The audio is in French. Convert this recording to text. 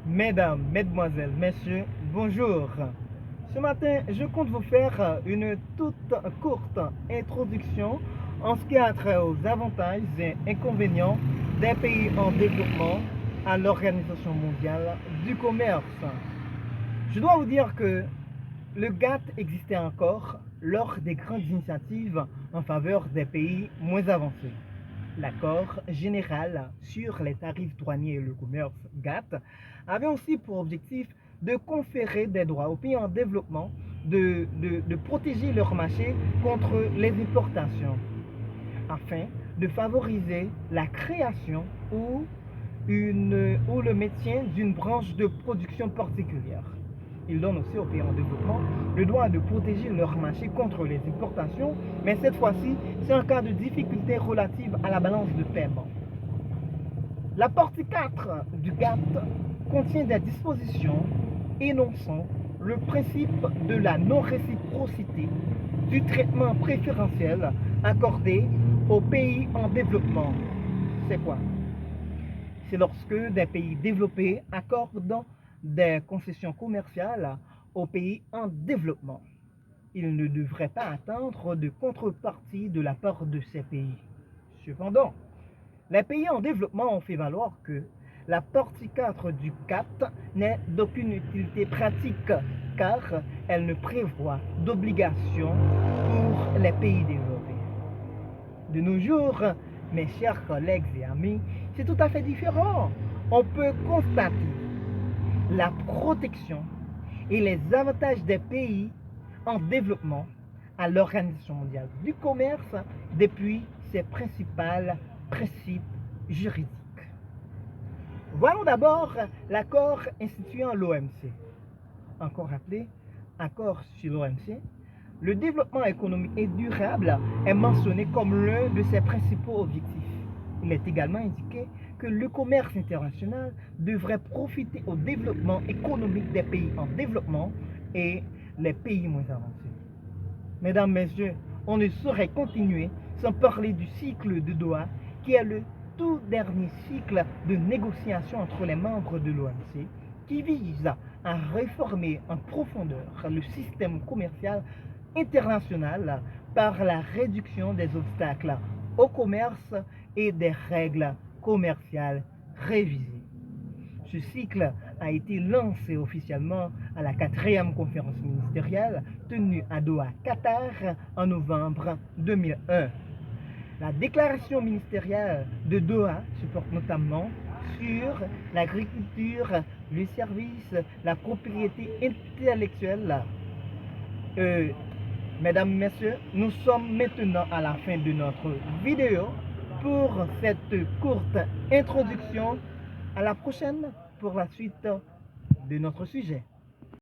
Mesdames, Mesdemoiselles, Messieurs, bonjour. Ce matin, je compte vous faire une toute courte introduction en ce qui a trait aux avantages et inconvénients des pays en développement à l'Organisation mondiale du commerce. Je dois vous dire que le GATT existait encore lors des grandes initiatives en faveur des pays moins avancés. L'accord général sur les tarifs douaniers et le commerce GATT avait aussi pour objectif de conférer des droits aux pays en développement, de protéger leur marché contre les importations, afin de favoriser la création ou le maintien d'une branche de production particulière. Il donne aussi aux pays en développement le droit de protéger leur marché contre les importations, mais cette fois-ci, c'est en cas de difficultés relatives à la balance de paiement. La partie 4 du GATT contient des dispositions énonçant le principe de la non-réciprocité du traitement préférentiel accordé aux pays en développement. C'est quoi? C'est lorsque des pays développés accordent des concessions commerciales aux pays en développement. Ils ne devraient pas attendre de contrepartie de la part de ces pays. Cependant, les pays en développement ont fait valoir que la partie 4 du GATT n'est d'aucune utilité pratique car elle ne prévoit d'obligation pour les pays développés. De nos jours, mes chers collègues et amis, c'est tout à fait différent. On peut constater la protection et les avantages des pays en développement à l'Organisation mondiale du commerce depuis ses principaux principes juridiques. Voyons d'abord l'accord instituant l'OMC. Encore appelé accord sur l'OMC, le développement économique et durable est mentionné comme l'un de ses principaux objectifs. Il est également indiqué que le commerce international devrait profiter au développement économique des pays en développement et les pays moins avancés. Mesdames, Messieurs, on ne saurait continuer sans parler du cycle de Doha, qui est le tout dernier cycle de négociation entre les membres de l'OMC, qui vise à réformer en profondeur le système commercial international par la réduction des obstacles au commerce et des règles commerciales révisées. Ce cycle a été lancé officiellement à la 4e conférence ministérielle tenue à Doha, Qatar, en novembre 2001. La déclaration ministérielle de Doha se porte notamment sur l'agriculture, les services, la propriété intellectuelle. Mesdames, Messieurs, nous sommes maintenant à la fin de notre vidéo pour cette courte introduction. À la prochaine pour la suite de notre sujet.